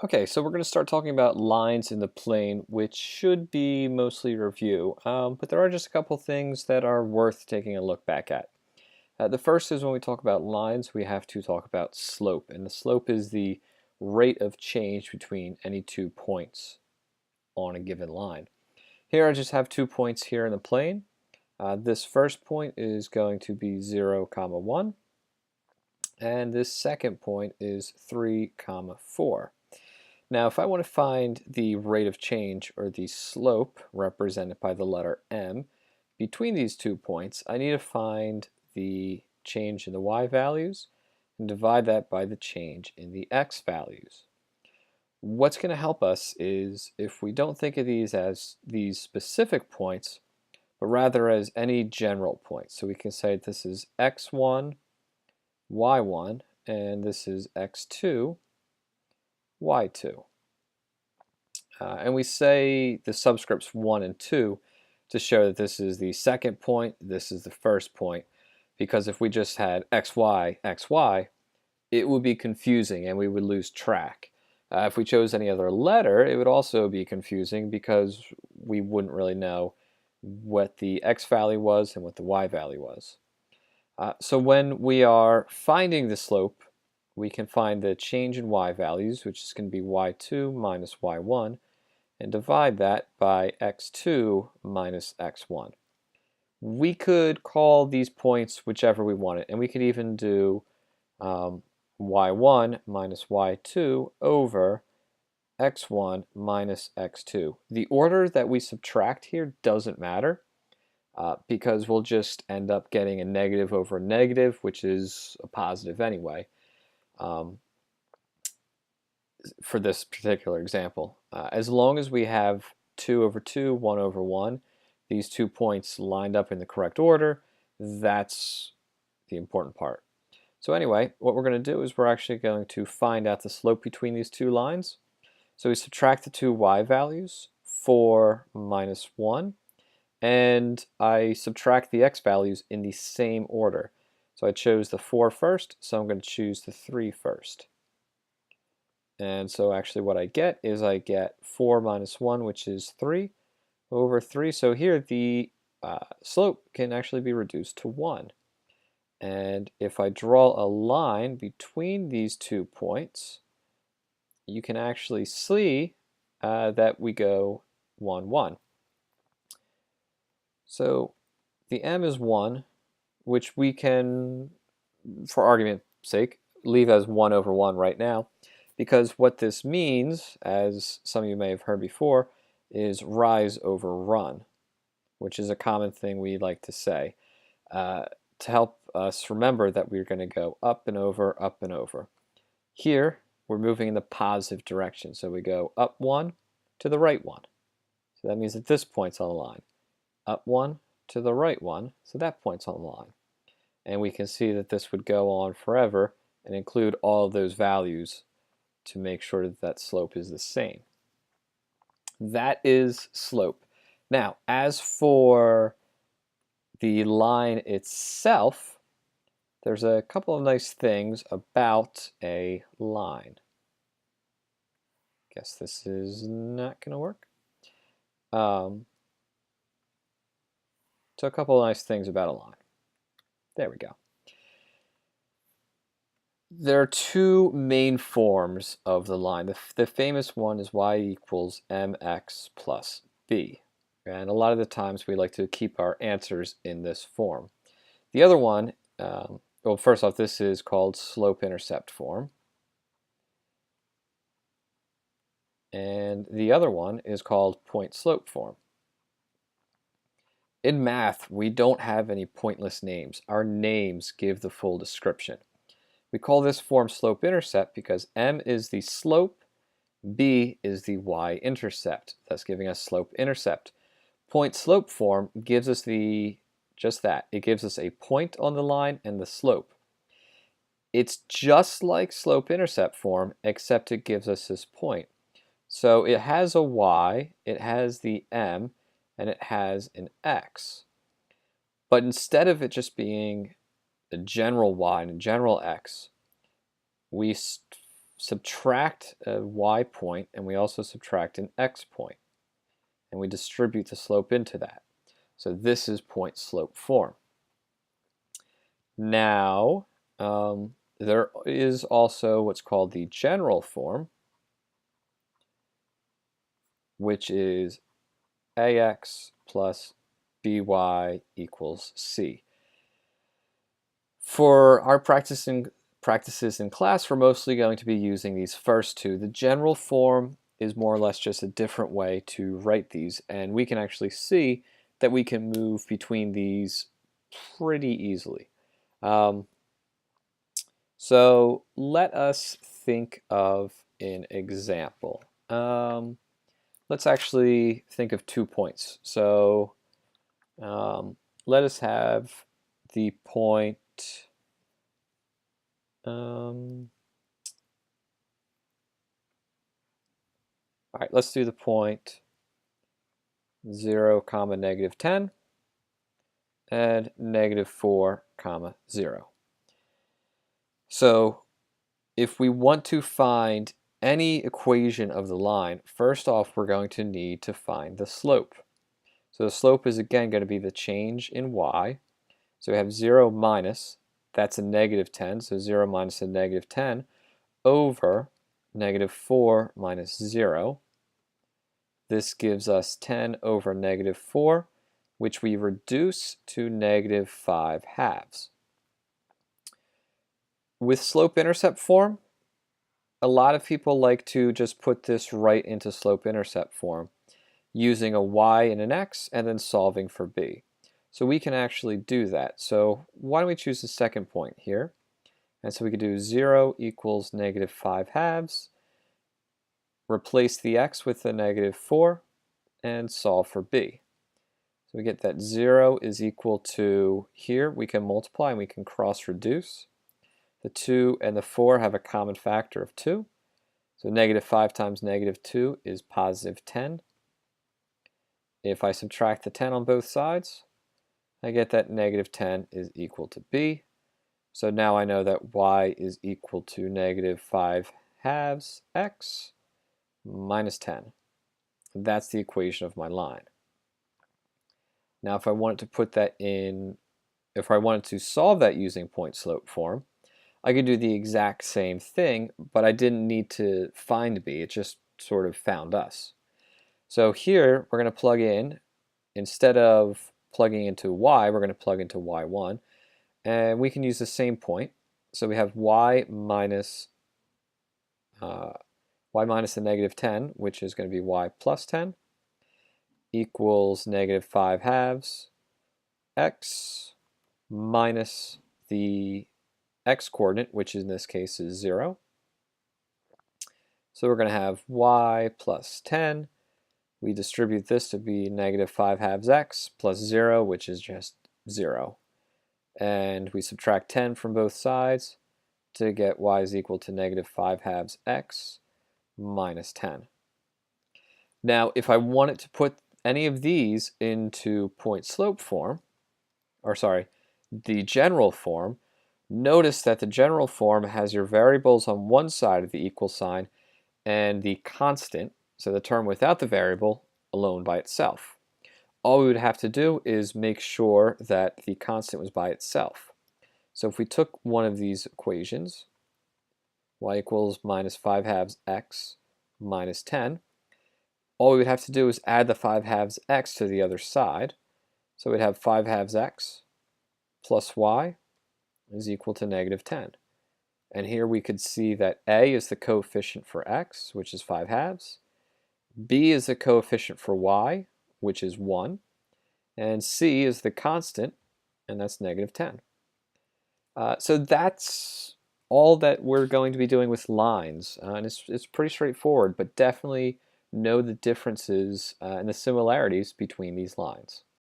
Okay, so we're going to start talking about lines in the plane, which should be mostly review, but there are just a couple things that are worth taking a look back at. The first is when we talk about lines, we have to talk about slope, and the slope is the rate of change between any 2 points on a given line. Here I just have 2 points here in the plane. This first point is going to be 0, 1, and this second point is 3, 4. Now, if I want to find the rate of change, or the slope, represented by the letter m, between these 2 points, I need to find the change in the y values and divide that by the change in the x values. What's going to help us is if we don't think of these as these specific points, but rather as any general point. So we can say this is x1, y1, and this is x2, y2. And we say the subscripts 1 and 2 to show that this is the second point, this is the first point, because if we just had xy, xy, it would be confusing and we would lose track. If we chose any other letter, it would also be confusing because we wouldn't really know what the x value was and what the y value was. So when we are finding the slope, we can find the change in y values, which is going to be y2 minus y1, and divide that by x2 minus x1. We could call these points whichever we wanted, and we could even do y1 minus y2 over x1 minus x2. The order that we subtract here doesn't matter because we'll just end up getting a negative over a negative, which is a positive anyway. For this particular example. As long as we have 2 over 2, 1 over 1, these 2 points lined up in the correct order, that's the important part. So anyway, what we're going to do is we're actually going to find out the slope between these two lines. So we subtract the two y values, 4 minus 1, and I subtract the x values in the same order. So I chose the 4 first, so I'm going to choose the 3 first. And so actually what I get is I get 4 minus 1, which is 3, over 3. So here the slope can actually be reduced to 1. And if I draw a line between these 2 points, you can actually see that we go 1, 1. So the m is 1, which we can, for argument's sake, leave as 1 over 1 right now. Because what this means, as some of you may have heard before, is rise over run, which is a common thing we like to say to help us remember that we're going to go up and over, up and over. Here, we're moving in the positive direction, so we go up 1 to the right 1. So that means that this point's on the line. Up 1 to the right 1, so that point's on the line. And we can see that this would go on forever and include all of those values to make sure that that slope is the same. That is slope. Now, as for the line itself, there's a couple of nice things about a line. Guess this is not going to work. So a couple of nice things about a line. There we go. There are two main forms of the line. The famous one is y equals mx plus b. And a lot of the times we like to keep our answers in this form. The other one, well, first off, this is called slope-intercept form. And the other one is called point-slope form. In math, we don't have any pointless names. Our names give the full description. We call this form slope-intercept because m is the slope, b is the y-intercept, thus giving us slope-intercept. Point-slope form gives us just that. It gives us a point on the line and the slope. It's just like slope-intercept form, except it gives us this point. So it has a y, it has the m, and it has an x. But instead of it just being a general y and a general x, we subtract a y point and we also subtract an x point, and we distribute the slope into that. So this is point slope form. Now, there is also what's called the general form, which is ax plus by equals c. For our practices in class, we're mostly going to be using these first two. The general form is more or less just a different way to write these, and we can actually see that we can move between these pretty easily. So let us think of an example. Let's actually think of 2 points. So let us have the point, all right, let's do the point 0, comma, -10 and -4, comma, 0. So if we want to find any equation of the line, first off, we're going to need to find the slope. So the slope is again going to be the change in y. So we have 0 minus, that's a -10, so 0 minus a -10 over -4 minus 0. This gives us 10 over -4, which we reduce to -5/2. With slope-intercept form, a lot of people like to just put this right into slope-intercept form using a y and an x and then solving for b. So we can actually do that. So why don't we choose the second point here? And so we could do 0 equals -5/2, replace the x with the -4, and solve for b. So we get that 0 is equal to, here we can multiply and we can cross reduce. The 2 and the 4 have a common factor of 2. So -5 times -2 is +10. If I subtract the 10 on both sides, I get that -10 is equal to b. So now I know that y is equal to -5/2 x minus 10. That's the equation of my line. Now if I wanted to put that in, if I wanted to solve that using point slope form, I could do the exact same thing, but I didn't need to find b, it just sort of found us. So here we're going to plug in, instead of plugging into y, we're going to plug into y1, and we can use the same point. So we have y minus the -10, which is going to be y plus 10, equals -5/2 x minus the x coordinate, which in this case is 0. So we're going to have y plus 10. We distribute this to be -5/2 x plus 0, which is just 0. And we subtract 10 from both sides to get y is equal to -5/2 x minus 10. Now, if I wanted to put any of these into point slope form, or sorry, the general form, notice that the general form has your variables on one side of the equal sign and the constant, so the term without the variable, alone by itself. All we would have to do is make sure that the constant was by itself. So if we took one of these equations, y equals -5/2 x minus 10, all we would have to do is add the 5/2 x to the other side. So we'd have 5/2 x plus y is equal to -10. And here we could see that a is the coefficient for x, which is 5/2. B is the coefficient for y, which is 1. And c is the constant, and that's -10. So that's all that we're going to be doing with lines. And it's pretty straightforward, but definitely know the differences and the similarities between these lines.